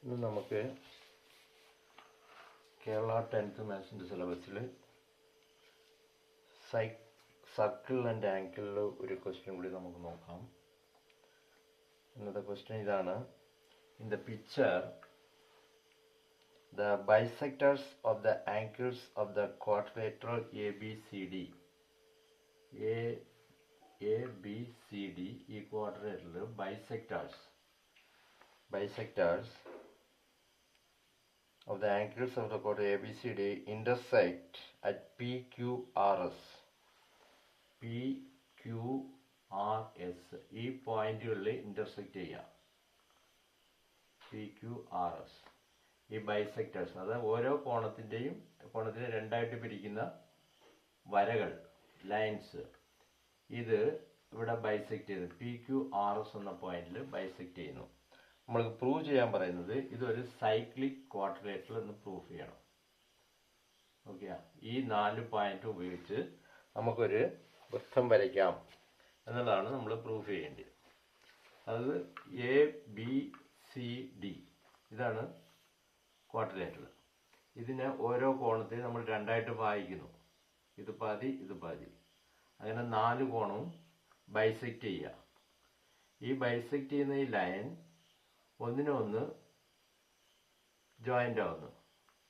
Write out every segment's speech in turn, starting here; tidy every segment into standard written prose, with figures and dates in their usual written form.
ഇന്ന് നമുക്ക് കേരള 10th മാത്സിൻ്റെ സിലബസിൽ സർക്കിൾ ആൻഡ് ആംഗിളിൽ ഒരു ക്വസ്റ്റ്യൻ കൂടി നമുക്ക് നോക്കാം. ഇന്നത്തെ ക്വസ്റ്റ്യൻ ഇതാണ്: in the picture the bisectors of the angles of the quadrilateral ABCD ഈ quadrilateral bisectors of the angles of the quadrilateral ABCD intersect at PQRS ഈ പോയിന്റുകളിൽ ഇന്റർസെക്ട് ചെയ്യാം. PQRS ഈ ബൈസെക്ടേഴ്സ്, അതായത് ഓരോ കോണത്തിനെ രണ്ടായിട്ട് പിരിക്കുന്ന വരകൾ, ലൈൻസ്, ഇത് ഇവിടെ ബൈസെക്ട് ചെയ്യുന്നു. PQRS എന്ന പോയിന്റിൽ ബൈസെക്ട് ചെയ്യുന്നു. നമ്മൾക്ക് പ്രൂവ് ചെയ്യാൻ പറയുന്നത് ഇതൊരു സൈക്ലിക് ക്വാഡ്രിലേറ്ററൽ എന്ന് പ്രൂവ് ചെയ്യണം. ഓക്കെ, ഈ 4 പോയിന്റ് ഉപയോഗിച്ച് നമുക്കൊരു വൃത്തം വരയ്ക്കാം എന്നുള്ളതാണ് നമ്മൾ പ്രൂവ് ചെയ്യേണ്ടത്. അതായത് ABCD ഇതാണ് ക്വാഡ്രിലേറ്ററൽ. ഇതിനെ ഓരോ കോണത്തെയും നമ്മൾ രണ്ടായിട്ട് ഭാഗിക്കുന്നു. ഇത് പാതി, ഇത് പാതി, അങ്ങനെ 4 കോണവും ബൈസെക്ട് ചെയ്യുക. ഈ ബൈസെക്ട് ചെയ്യുന്ന ഈ ലൈൻ ഒന്നിനൊന്ന് ജോയിൻ്റ് ആവുന്നു,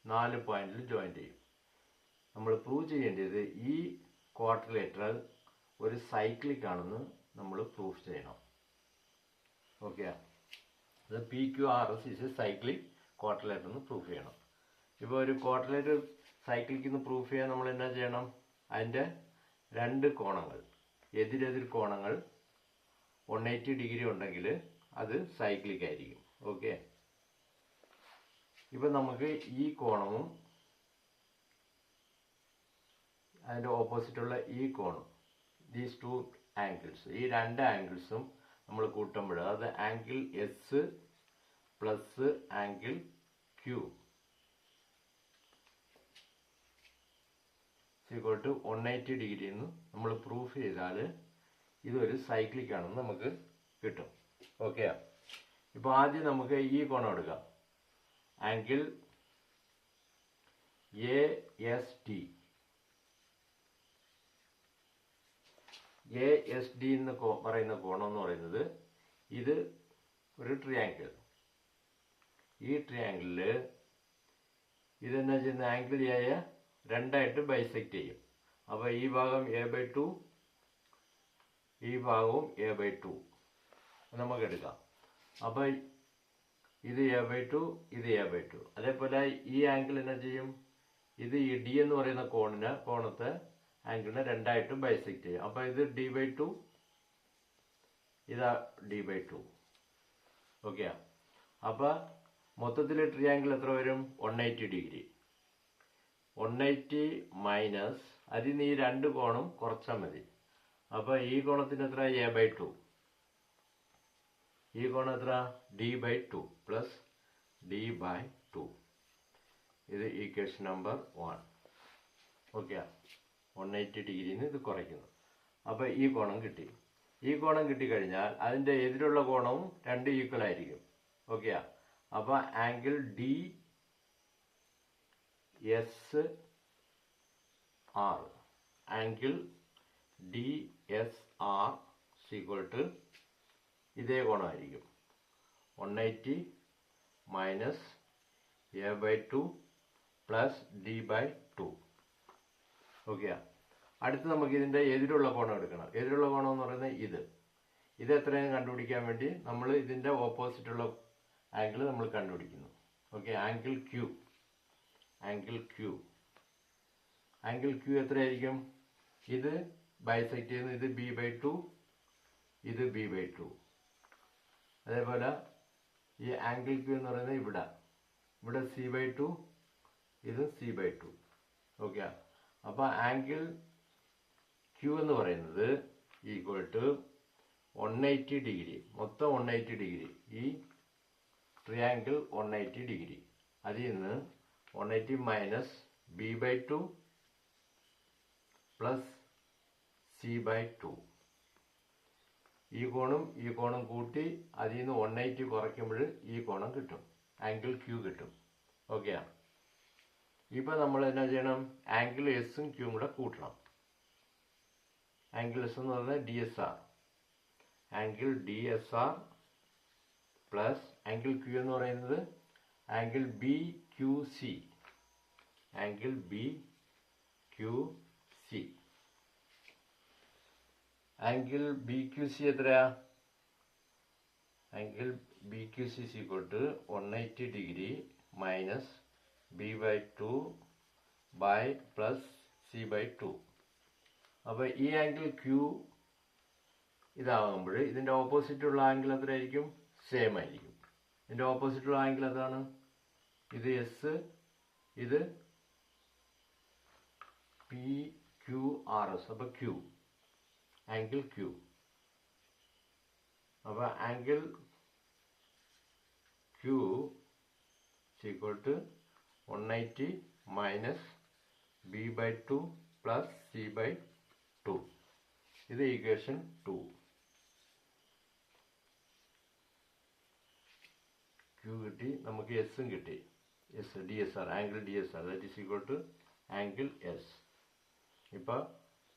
4 പോയിന്റിൽ ജോയിൻ്റ് ചെയ്യും. നമ്മൾ പ്രൂവ് ചെയ്യേണ്ടത് ഈ ക്വാഡ്രിലേറ്ററൽ ഒരു സൈക്ലിക് ആണെന്ന് നമ്മൾ പ്രൂവ് ചെയ്യണം. ഓക്കെ, അത് PQRS is A cyclic quadrilateral എന്ന് പ്രൂവ് ചെയ്യണം. ഇപ്പോൾ ഒരു ക്വാഡ്രിലേറ്റർ സൈക്ലിക് എന്ന് പ്രൂവ് ചെയ്യാൻ നമ്മൾ എന്നാ ചെയ്യണം? അതിൻ്റെ 2 കോണങ്ങൾ, എതിരെതിർ കോണങ്ങൾ 180 ഡിഗ്രി ഉണ്ടെങ്കിൽ അത് സൈക്ലിക് ആയിരിക്കും. ഓക്കെ, ഇപ്പം നമുക്ക് ഈ കോണവും അതിൻ്റെ ഓപ്പോസിറ്റുള്ള ഈ കോണും, ദീസ് 2 ആംഗിൾസ്, ഈ 2 ആംഗിൾസും നമ്മൾ കൂട്ടുമ്പോൾ, അതായത് angle S plus angle Q equal to 180 degree എന്ന് നമ്മൾ പ്രൂഫ് ചെയ്താൽ ഇതൊരു സൈക്ലിക് ആണെന്ന് നമുക്ക് കിട്ടും. ഓക്കെ, ഇപ്പോൾ ആദ്യം നമുക്ക് ഈ കോണം എടുക്കാം. ആംഗിൾ ASD എന്ന് പറയുന്ന കോണം എന്ന് പറയുന്നത് ഇത് ഒരു ട്രയാങ്കിൾ. ഈ ട്രയാങ്കിളില് ഇതെന്നാ ചെയ്യുന്ന, ആംഗിൾ എയെ രണ്ടായിട്ട് ബൈസെക്ട് ചെയ്യും. അപ്പോൾ ഈ ഭാഗം A/2, ഈ ഭാഗവും A/2 നമുക്ക് എടുക്കാം. അപ്പോൾ ഇത് A/2, ഇത് A/2. അതേപോലെ ഈ ആംഗിൾ എന്നാ ചെയ്യും, ഇത് ഈ D എന്ന് പറയുന്ന കോണത്തെ ആംഗിളിനെ രണ്ടായിട്ട് ബൈസെക്ട് ചെയ്യും. അപ്പോൾ ഇത് D/2, ഇതാ D/2. ഓക്കെ, അപ്പോൾ മൊത്തത്തിൽ ട്രയാങ്കിൾ എത്ര വരും? 180 ഡിഗ്രി. 180 മൈനസ് അതിൽ നിന്ന് ഈ 2 കോണും കുറച്ചാൽ മതി. അപ്പോൾ ഈ കോണത്തിന് എത്ര? A/2. ഈ കോണം എത്ര? D/2 plus D/2. ഇത് ഈക്വേഷൻ നമ്പർ 1. ഓക്കെ, 180 ഡിഗ്രിന്ന് ഇത് കുറയ്ക്കുന്നു. അപ്പോൾ ഈ കോണം കിട്ടി. ഈ കോണം കിട്ടിക്കഴിഞ്ഞാൽ അതിൻ്റെ എതിരുള്ള കോണവും 2 ഈക്വൽ ആയിരിക്കും. ഓക്കെ, അപ്പോൾ ആംഗിൾ DSR ഈക്വൽ ടു ഇതേ കോണമായിരിക്കും. 180 minus A/2 plus D/2. Okay, അടുത്ത് നമുക്ക് ഇതിൻ്റെ എതിരുള്ള കോണം എടുക്കണം. എതിരുള്ള കോണം എന്ന് പറയുന്നത് ഇത് എത്രയും കണ്ടുപിടിക്കാൻ വേണ്ടി നമ്മൾ ഇതിൻ്റെ ഓപ്പോസിറ്റുള്ള ആംഗിൾ നമ്മൾ കണ്ടുപിടിക്കുന്നു. ഓക്കെ, ആംഗിൾ Q എത്രയായിരിക്കും? ഇത് ബൈസെക്ട് ചെയ്യുന്നത്, ഇത് B/2, ഇത് B/2. അതേപോലെ ഈ ആംഗിൾ Q എന്ന് പറയുന്നത് ഇവിടെ C/2, ഇത് C/2. ഓക്കെ, അപ്പോൾ ആംഗിൾ Q എന്ന് പറയുന്നത് ഈക്വൽ ടു 180 ഡിഗ്രി, മൊത്തം 180 ഡിഗ്രി. ഈ ട്രയാങ്കിൾ 180 ഡിഗ്രി, അതിൽ നിന്ന് 180 മൈനസ് B/2 പ്ലസ് C/2. ഈ കോണും കൂട്ടി അതിൽ നിന്ന് 180 കുറയ്ക്കുമ്പോൾ ഈ കോണം കിട്ടും. ആംഗിൾ ക്യൂ കിട്ടും. ഓക്കെയാ. ഇപ്പോൾ നമ്മൾ എന്നാ ചെയ്യണം? ആംഗിൾ എസും ക്യൂവും കൂടെ കൂട്ടണം. ആംഗിൾ എസ് എന്ന് പറഞ്ഞാൽ D S R. Angle D S R plus angle Q എന്ന് പറയുന്നത് angle B Q C. Angle B Q C. Angle B Q C എത്രയാ? Angle B Q C is equal to 180 degree minus b/2 by plus c/2. അപ്പോൾ ഈ angle Q ഇതാകുമ്പോൾ ഇതിൻ്റെ ഓപ്പോസിറ്റുള്ള angle എത്രയായിരിക്കും? Same ആയിരിക്കും. ഇതിൻ്റെ ഓപ്പോസിറ്റുള്ള ആംഗിൾ എന്താണ്? ഇത് എസ്, ഇത് പി ക്യൂ ആർ എസ്. അപ്പോൾ ക്യൂ, ആംഗിൾ ക്യൂ. അപ്പോൾ angle Q equal to 180 minus b/2 plus c/2. ഇത് ഇക്വേഷൻ 2. ക്യൂ കിട്ടി, നമുക്ക് എസും കിട്ടി. S D S R, angle D S R that is equal to angle S. ഇപ്പോൾ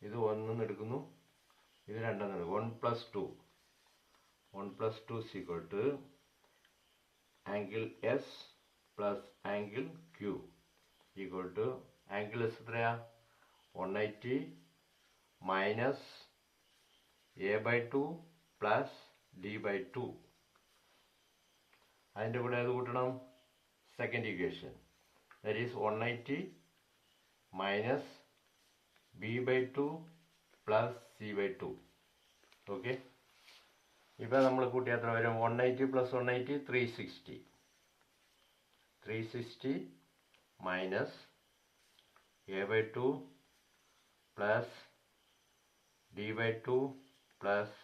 ഇത് 1 എടുക്കുന്നു, ഇത് 2 എടുക്കും. 1 + 2. 1 + 2 is equal to angle S plus angle Q equal to angle S എത്രയാ? 180 മൈനസ് a/2 പ്ലസ് d/2. അതിൻ്റെ കൂടെ അത് കൂട്ടണം. Second equation that is 180 minus b/2 plus c/2. Okay. ഇപ്പോൾ നമ്മൾ കൂട്ടിയാൽ എത്ര വരും? 180 + 180 360. 360 minus a/2 plus d/2 plus